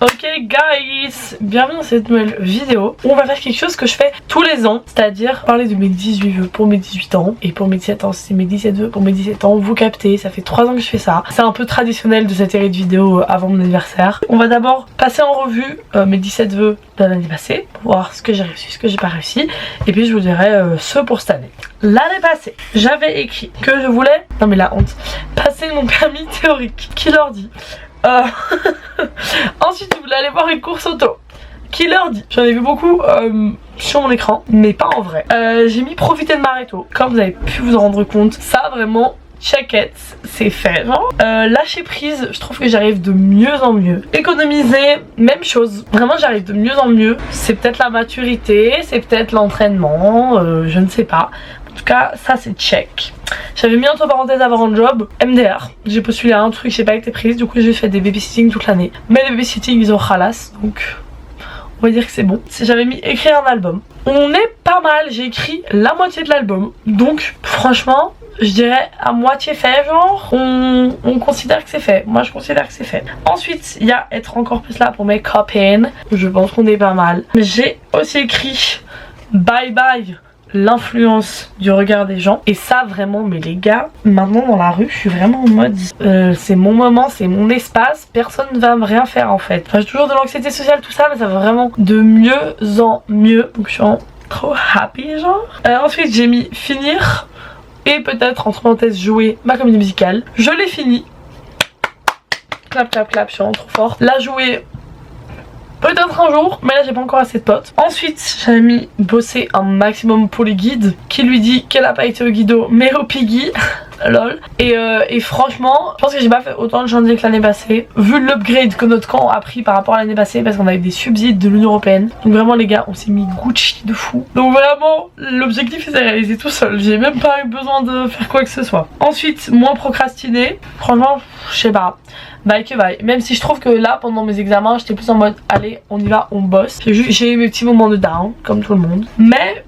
Ok guys, bienvenue dans cette nouvelle vidéo où on va faire quelque chose que je fais tous les ans, c'est-à-dire parler de mes 18 vœux pour mes 18 ans et pour mes 17 ans c'est mes 17 vœux pour mes 17 ans. Vous captez, ça fait 3 ans que je fais ça. C'est un peu traditionnel de cette série de vidéos avant mon anniversaire. On va d'abord passer en revue mes 17 vœux de l'année passée pour voir ce que j'ai réussi, ce que j'ai pas réussi, et puis je vous dirai ceux pour cette année. L'année passée, j'avais écrit que je voulais, non mais la honte, passer mon permis théorique. Qui leur dit Ensuite je voulais aller voir une course auto. Qui leur dit? J'en ai vu beaucoup sur mon écran, mais pas en vrai. J'ai mis profiter de ma réto, comme vous avez pu vous en rendre compte. Ça vraiment, check it, c'est fait. Lâcher prise, je trouve que j'arrive de mieux en mieux. Économiser, même chose. Vraiment j'arrive de mieux en mieux. C'est peut-être la maturité, c'est peut-être l'entraînement, je ne sais pas. En tout cas, ça c'est check. J'avais mis entre parenthèses avoir un job, MDR. J'ai postulé à un truc, j'ai pas été prise, du coup j'ai fait des babysitting toute l'année. Mais les babysitting ils ont khalas, donc on va dire que c'est bon. J'avais mis écrire un album. On est pas mal, j'ai écrit la moitié de l'album. Donc franchement, je dirais à moitié fait, genre on considère que c'est fait. Moi je considère que c'est fait. Ensuite il y a être encore plus là pour mes copines. Je pense qu'on est pas mal. J'ai aussi écrit bye bye l'influence du regard des gens, et ça vraiment, mais les gars, maintenant dans la rue je suis vraiment en mode c'est mon moment, c'est mon espace, personne ne va me rien faire en fait. Enfin, j'ai toujours de l'anxiété sociale, tout ça, mais ça va vraiment de mieux en mieux, donc je suis en trop happy genre. Ensuite j'ai mis finir et peut-être entre parenthèses jouer ma comédie musicale. Je l'ai fini, clap clap clap, je suis vraiment trop forte. La jouer peut-être un jour, mais là j'ai pas encore assez de potes. Ensuite j'avais mis bosser un maximum pour les guides. Qui lui dit qu'elle a pas été au guido mais au piggy. Lol. Et franchement je pense que j'ai pas fait autant de chantiers que l'année passée, vu l'upgrade que notre camp a pris par rapport à l'année passée, parce qu'on avait des subsides de l'Union Européenne. Donc vraiment les gars, on s'est mis Gucci de fou. Donc vraiment l'objectif s'est réalisé tout seul, j'ai même pas eu besoin de faire quoi que ce soit. Ensuite moins procrastiner. Franchement je sais pas, bye que bye. Même si je trouve que là pendant mes examens j'étais plus en mode allez on y va, on bosse. J'ai eu mes petits moments de down comme tout le monde, mais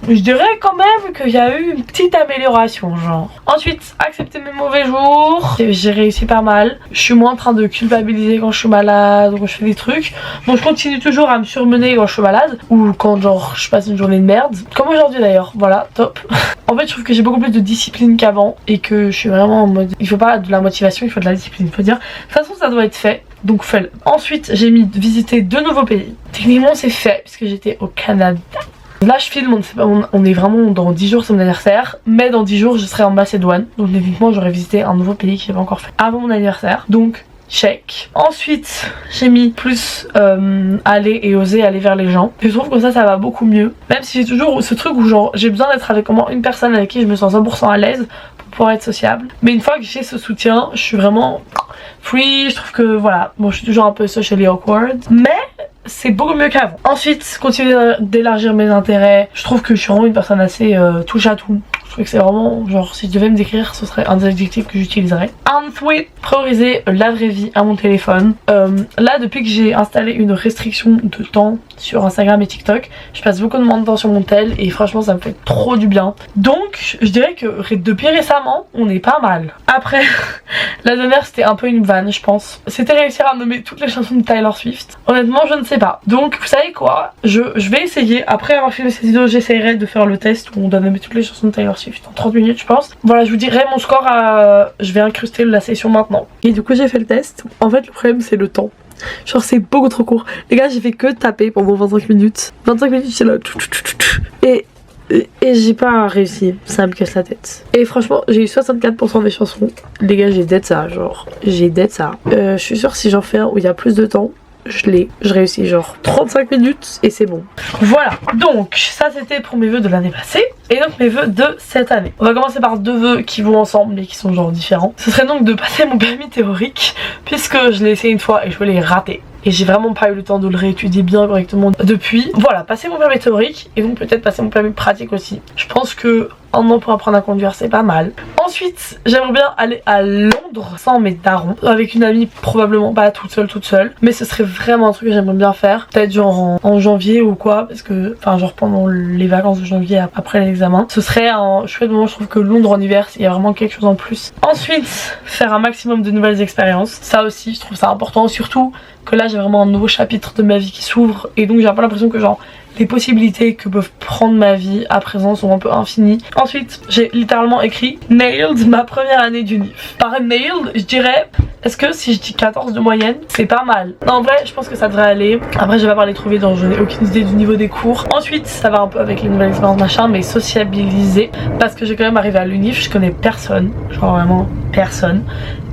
je dirais quand même qu'il y a eu une petite amélioration genre. Ensuite accepter mes mauvais jours, j'ai réussi pas mal. Je suis moins en train de culpabiliser quand je suis malade ou quand je fais des trucs. Bon je continue toujours à me surmener quand je suis malade, ou quand genre je passe une journée de merde, comme aujourd'hui d'ailleurs, voilà, top. En fait je trouve que j'ai beaucoup plus de discipline qu'avant, et que je suis vraiment en mode il faut pas de la motivation, il faut de la discipline. Il faut dire de toute façon ça doit être fait, donc fais-le. Ensuite j'ai mis visiter 2 nouveaux pays. Techniquement c'est fait puisque j'étais au Canada. Là je filme, on est vraiment dans 10 jours c'est mon anniversaire, mais dans 10 jours je serai en Macédoine, donc techniquement j'aurais visité un nouveau pays que j'ai pas encore fait avant mon anniversaire, donc check. Ensuite j'ai mis plus aller et oser aller vers les gens. Je trouve que ça va beaucoup mieux, même si j'ai toujours ce truc où genre j'ai besoin d'être avec au moins une personne avec qui je me sens 100% à l'aise pour pouvoir être sociable. Mais une fois que j'ai ce soutien je suis vraiment free. Je trouve que voilà, bon je suis toujours un peu socially awkward, mais c'est beaucoup mieux qu'avant. Ensuite continuer d'élargir mes intérêts. Je trouve que je suis vraiment une personne assez touche à tout. Je trouve que c'est vraiment genre, si je devais me décrire ce serait un des adjectifs que j'utiliserais. Ensuite prioriser la vraie vie à mon téléphone. Là depuis que j'ai installé une restriction de temps sur Instagram et TikTok, je passe beaucoup de temps sur mon tel, et franchement ça me fait trop du bien. Donc je dirais que depuis récemment on est pas mal. Après la dernière c'était un peu une vanne je pense, c'était réussir à nommer toutes les chansons de Taylor Swift. Honnêtement je ne sais pas, donc vous savez quoi, je vais essayer, après avoir filmé cette vidéo j'essayerai de faire le test où on doit nommer toutes les chansons de Taylor Swift en 30 minutes je pense. Voilà, je vous dirai mon score je vais incruster la session maintenant. Et du coup j'ai fait le test. En fait le problème c'est le temps. Genre c'est beaucoup trop court. Les gars j'ai fait que taper pendant 25 minutes. 25 minutes c'est là. Et j'ai pas réussi, ça me casse la tête. Et franchement j'ai eu 64% des chansons. Les gars j'ai dead ça, genre j'ai dead ça. Je suis sûre si j'en fais un où il y a plus de temps, je réussis genre 35 minutes et c'est bon. Voilà, donc ça c'était pour mes vœux de l'année passée, et donc mes vœux de cette année. On va commencer par 2 vœux qui vont ensemble mais qui sont genre différents. Ce serait donc de passer mon permis théorique, puisque je l'ai essayé une fois et je l'ai raté. Et j'ai vraiment pas eu le temps de le réétudier bien correctement depuis. Voilà, passer mon permis théorique et donc peut-être passer mon permis pratique aussi. Je pense que un an pour apprendre à conduire, c'est pas mal. Ensuite, j'aimerais bien aller à Londres sans mes darons, avec une amie, probablement pas toute seule, mais ce serait vraiment un truc que j'aimerais bien faire, peut-être genre en janvier ou quoi, parce que, enfin genre pendant les vacances de janvier après l'examen, ce serait un chouette moment. Je trouve que Londres en hiver, il y a vraiment quelque chose en plus. Ensuite, faire un maximum de nouvelles expériences, ça aussi je trouve ça important, surtout que là j'ai vraiment un nouveau chapitre de ma vie qui s'ouvre et donc j'ai un peu l'impression que genre les possibilités que peuvent prendre ma vie à présent sont un peu infinies. Ensuite, j'ai littéralement écrit nailed ma première année d'unif. Par nailed, je dirais, est-ce que si je dis 14 de moyenne, c'est pas mal? Non, en vrai, je pense que ça devrait aller. Après, je vais pas parler trop vite, donc je n'ai aucune idée du niveau des cours. Ensuite, ça va un peu avec les nouvelles expériences machin, mais sociabiliser, parce que j'ai quand même arrivé à l'unif, je connais personne, genre vraiment personne.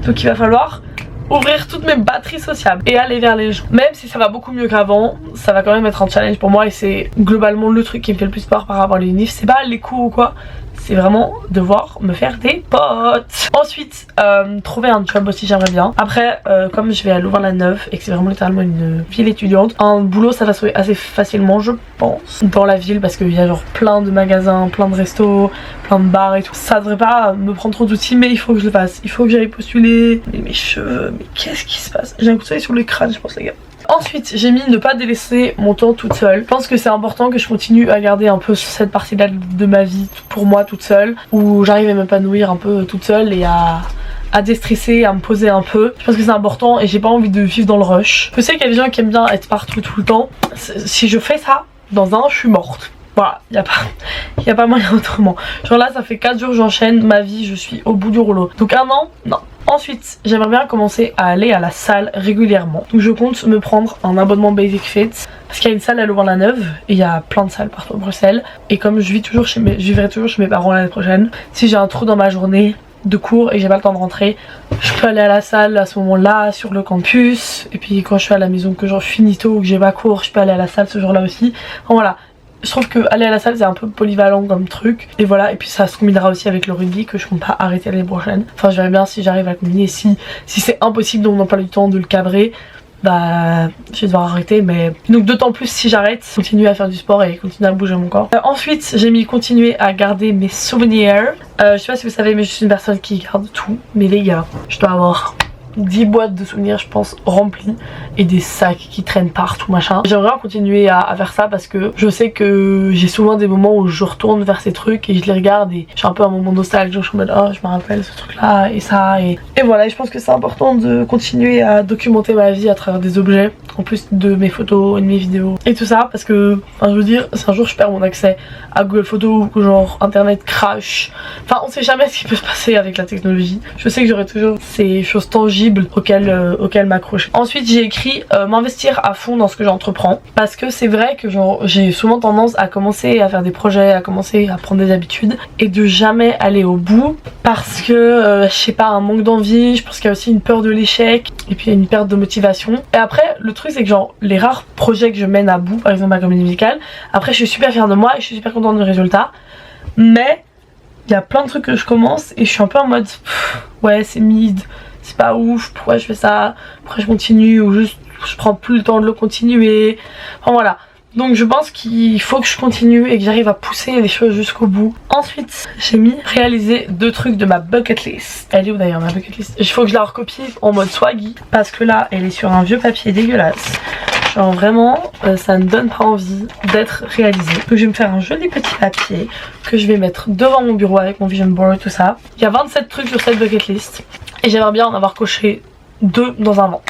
Donc il va falloir ouvrir toutes mes batteries sociables et aller vers les gens. Même si ça va beaucoup mieux qu'avant, ça va quand même être un challenge pour moi et c'est globalement le truc qui me fait le plus peur par rapport à l'unif. C'est pas les cours ou quoi, c'est vraiment devoir me faire des potes. Ensuite, trouver un job aussi j'aimerais bien. Après, comme je vais à Louvain-la-Neuve et que c'est vraiment littéralement une ville étudiante, un boulot ça va se trouver assez facilement je pense dans la ville parce qu'il y a genre plein de magasins, plein de restos, plein de bars et tout. Ça devrait pas me prendre trop d'outils mais il faut que je le fasse. Il faut que j'aille postuler. Mais mes cheveux, mais qu'est-ce qui se passe? J'ai un coup de soleil sur le crâne je pense les gars. Ensuite, j'ai mis ne pas délaisser mon temps toute seule. Je pense que c'est important que je continue à garder un peu cette partie-là de ma vie pour moi toute seule, où j'arrive à m'épanouir un peu toute seule et à déstresser, à me poser un peu. Je pense que c'est important et j'ai pas envie de vivre dans le rush. Je sais qu'il y a des gens qui aiment bien être partout tout le temps. Si je fais ça, dans un an je suis morte. Voilà, y a pas moyen autrement. Genre là ça fait 4 jours j'enchaîne ma vie, je suis au bout du rouleau. Donc un an, non. Ensuite, j'aimerais bien commencer à aller à la salle régulièrement. Donc je compte me prendre un abonnement Basic Fit parce qu'il y a une salle à Louvain-la-Neuve et il y a plein de salles partout à Bruxelles. Et comme je vivrai toujours chez mes parents l'année prochaine, si j'ai un trou dans ma journée de cours et que j'ai pas le temps de rentrer, je peux aller à la salle à ce moment-là sur le campus. Et puis quand je suis à la maison, que j'en finis tôt ou que j'ai pas cours, je peux aller à la salle ce jour-là aussi. Enfin, voilà. Je trouve que aller à la salle c'est un peu polyvalent comme truc. Et voilà, et puis ça se combinera aussi avec le rugby que je compte pas arrêter l'année prochaine. Enfin je verrai bien si j'arrive à combiner. Si c'est impossible donc on n'a pas le temps de le cadrer, bah je vais devoir arrêter. Mais donc d'autant plus si j'arrête, continuer à faire du sport et continuer à bouger mon corps. Ensuite j'ai mis continuer à garder mes souvenirs. Je sais pas si vous savez mais je suis une personne qui garde tout. Mais les gars, je dois avoir 10 boîtes de souvenirs je pense remplies et des sacs qui traînent partout machin. J'aimerais continuer à faire ça parce que je sais que j'ai souvent des moments où je retourne vers ces trucs et je les regarde et j'ai un peu un moment nostalgique, je suis en mode oh je me rappelle ce truc là et ça et voilà. Et je pense que c'est important de continuer à documenter ma vie à travers des objets en plus de mes photos et de mes vidéos et tout ça parce que enfin, je veux dire si un jour je perds mon accès à Google Photos ou que genre internet crash, enfin on sait jamais ce qui peut se passer avec la technologie. Je sais que j'aurai toujours ces choses tangibles auquel m'accrocher. Ensuite j'ai écrit m'investir à fond dans ce que j'entreprends parce que c'est vrai que genre j'ai souvent tendance à commencer à faire des projets, à commencer à prendre des habitudes et de jamais aller au bout parce que je sais pas, un manque d'envie, je pense qu'il y a aussi une peur de l'échec et puis une perte de motivation. Et après le truc c'est que genre les rares projets que je mène à bout, par exemple ma comédie musicale, après je suis super fière de moi et je suis super contente du résultat, mais il y a plein de trucs que je commence et je suis un peu en mode ouais c'est mid, c'est pas ouf, pourquoi je fais ça, pourquoi je continue ou juste je prends plus le temps de le continuer. Enfin voilà. Donc je pense qu'il faut que je continue et que j'arrive à pousser les choses jusqu'au bout. Ensuite j'ai mis réaliser 2 trucs de ma bucket list. Elle est où d'ailleurs ma bucket list? Il faut que je la recopie en mode swaggy parce que là elle est sur un vieux papier dégueulasse. Genre vraiment ça ne donne pas envie d'être réalisé. Donc je vais me faire un joli petit papier que je vais mettre devant mon bureau avec mon vision board et tout ça. Il y a 27 trucs sur cette bucket list et j'aimerais bien en avoir coché 2 dans un an.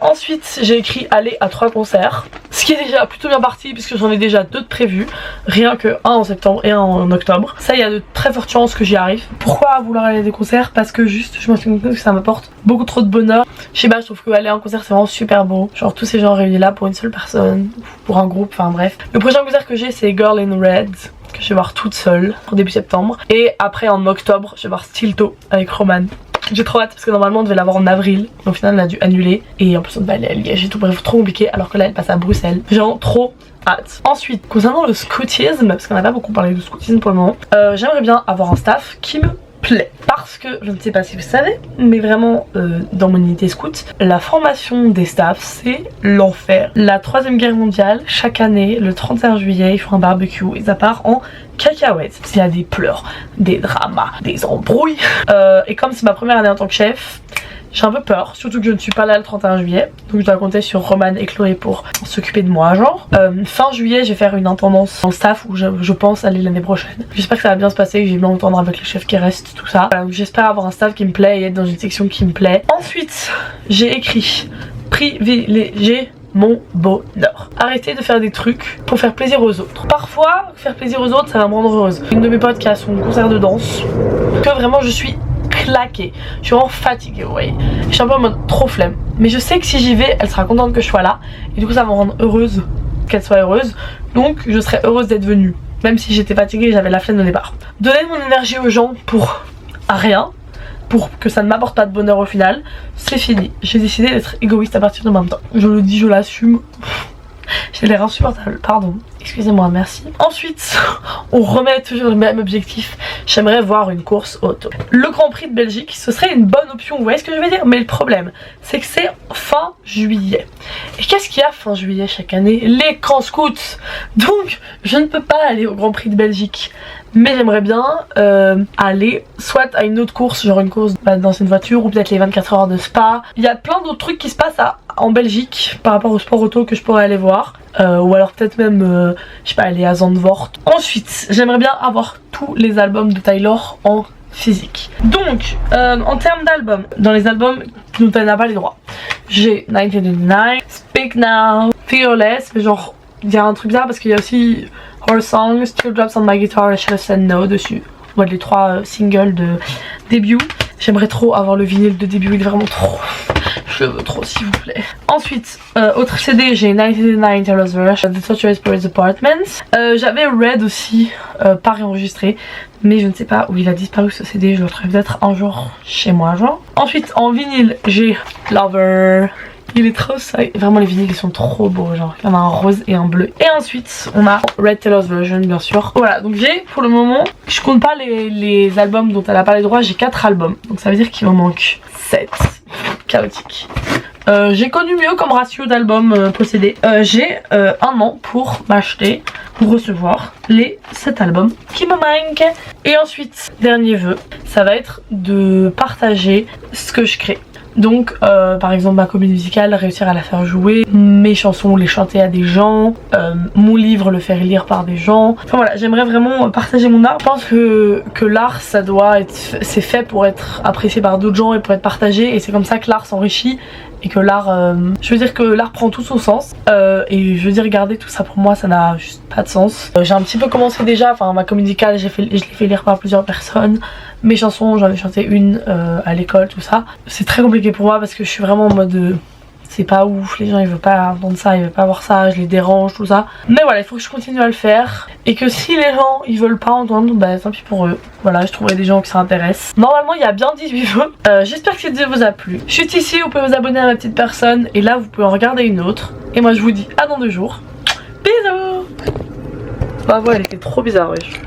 Ensuite j'ai écrit aller à 3 concerts, ce qui est déjà plutôt bien parti puisque j'en ai déjà 2 de prévus, rien que un en septembre et un en octobre. Ça il y a de très fortes chances que j'y arrive. Pourquoi vouloir aller à des concerts? Parce que juste je me suis rendu compte que ça m'apporte beaucoup trop de bonheur. Je sais pas, je trouve que aller à un concert c'est vraiment super beau, genre tous ces gens réunis là pour une seule personne, pour un groupe, enfin bref. Le prochain concert que j'ai c'est Girl in Red que je vais voir toute seule en début septembre et après en octobre je vais voir Stilto avec Roman. J'ai trop hâte parce que normalement on devait l'avoir en avril, au final on a dû annuler et en plus on devait aller à Liège et tout, bref trop compliqué alors que là elle passe à Bruxelles. Genre trop hâte. Ensuite concernant le scoutisme, parce qu'on n'a pas beaucoup parlé de scoutisme pour le moment, j'aimerais bien avoir un staff qui me plaît. Parce que, je ne sais pas si vous savez, mais vraiment dans mon unité scout, la formation des staffs c'est l'enfer. La 3e guerre mondiale, chaque année, le 31 juillet, ils font un barbecue et ça part en cacahuètes. Il y a des pleurs, des dramas, des embrouilles. Et comme c'est ma première année en tant que chef, j'ai un peu peur, surtout que je ne suis pas là le 31 juillet. Donc je dois compter sur Roman et Chloé pour s'occuper de moi genre. Fin juillet je vais faire une intendance en staff où je pense aller l'année prochaine. J'espère que ça va bien se passer, que j'ai bien entendre avec les chefs qui restent, tout ça. Voilà, donc j'espère avoir un staff qui me plaît et être dans une section qui me plaît. Ensuite j'ai écrit privilégier mon bonheur. Arrêtez de faire des trucs pour faire plaisir aux autres. Parfois faire plaisir aux autres ça va me rendre heureuse. Une de mes potes qui a son concert de danse, que vraiment je suis claquée, je suis vraiment fatiguée, vous voyez. Je suis un peu en mode trop flemme, mais je sais que si j'y vais elle sera contente que je sois là et du coup ça va me rendre heureuse qu'elle soit heureuse, donc je serais heureuse d'être venue même si j'étais fatiguée et j'avais la flemme au départ. Donner mon énergie aux gens pour rien, pour que ça ne m'apporte pas de bonheur au final, c'est fini. J'ai décidé d'être égoïste à partir de maintenant. Je le dis, je l'assume. J'ai l'air insupportable, pardon. Excusez-moi, merci. Ensuite, on remet toujours le même objectif. J'aimerais voir une course auto. Le Grand Prix de Belgique, ce serait une bonne option, vous voyez ce que je veux dire? Mais le problème, c'est que c'est fin juillet. Et qu'est-ce qu'il y a fin juillet chaque année? Les camps scouts. Donc, je ne peux pas aller au Grand Prix de Belgique. Mais j'aimerais bien aller soit à une autre course, genre une course dans une voiture, ou peut-être les 24 heures de Spa. Il y a plein d'autres trucs qui se passent en Belgique par rapport au sport auto que je pourrais aller voir. Ou alors peut-être même, je sais pas, aller à Zandvoort. Ensuite, j'aimerais bien avoir tous les albums de Taylor en physique. Donc, en termes d'albums, dans les albums dont elle n'a pas les droits, j'ai 1989, Speak Now, Fearless, mais genre, il y a un truc bizarre parce qu'il y a aussi Her Song, Teardrops on My Guitar et Should Have Said No dessus. On voit les 3 singles de début. J'aimerais trop avoir le vinyle de début, il est vraiment trop. Je le veux trop s'il vous plaît. Ensuite, autre CD, j'ai 1999 Taylor's Version, The Torture Spirit's Apartments. J'avais Red aussi, pas réenregistré, mais je ne sais pas où il a disparu ce CD, je le retrouve peut-être un jour chez moi genre. Ensuite en vinyle, j'ai Lover. Il est trop sale. Vraiment les vinyles ils sont trop beaux genre. Il y en a un rose et un bleu. Et ensuite on a Red Taylor's Version bien sûr. Voilà donc j'ai pour le moment, je compte pas les albums dont elle a pas les droits, j'ai 4 albums. Donc ça veut dire qu'il m'en manque 7. Chaotique. J'ai connu mieux comme ratio d'albums possédés. J'ai un an pour m'acheter, pour recevoir les 7 albums qui me manquent. Et ensuite, dernier vœu, ça va être de partager ce que je crée. Donc par exemple ma comédie musicale, réussir à la faire jouer, mes chansons les chanter à des gens, mon livre le faire lire par des gens. Enfin voilà, j'aimerais vraiment partager mon art. Je pense que l'art ça doit être, c'est fait pour être apprécié par d'autres gens et pour être partagé, et c'est comme ça que l'art s'enrichit et que l'art, je veux dire que l'art prend tout son sens, et je veux dire garder tout ça pour moi ça n'a juste pas de sens. J'ai un petit peu commencé déjà, enfin ma comédie musicale je l'ai fait lire par plusieurs personnes, mes chansons j'en ai chanté une à l'école, tout ça. C'est très compliqué pour moi parce que je suis vraiment en mode c'est pas ouf, les gens ils veulent pas entendre ça, ils veulent pas voir ça, je les dérange, tout ça. Mais voilà, il faut que je continue à le faire, et que si les gens ils veulent pas entendre, bah tant pis pour eux. Voilà, je trouverai des gens qui s'intéressent. Normalement il y a bien 18 vœux. J'espère que cette vidéo vous a plu. Je suis ici, vous pouvez vous abonner à ma petite personne, et là vous pouvez en regarder une autre. Et moi je vous dis à dans 2 jours. Bisous. Ma voix elle était trop bizarre, wesh.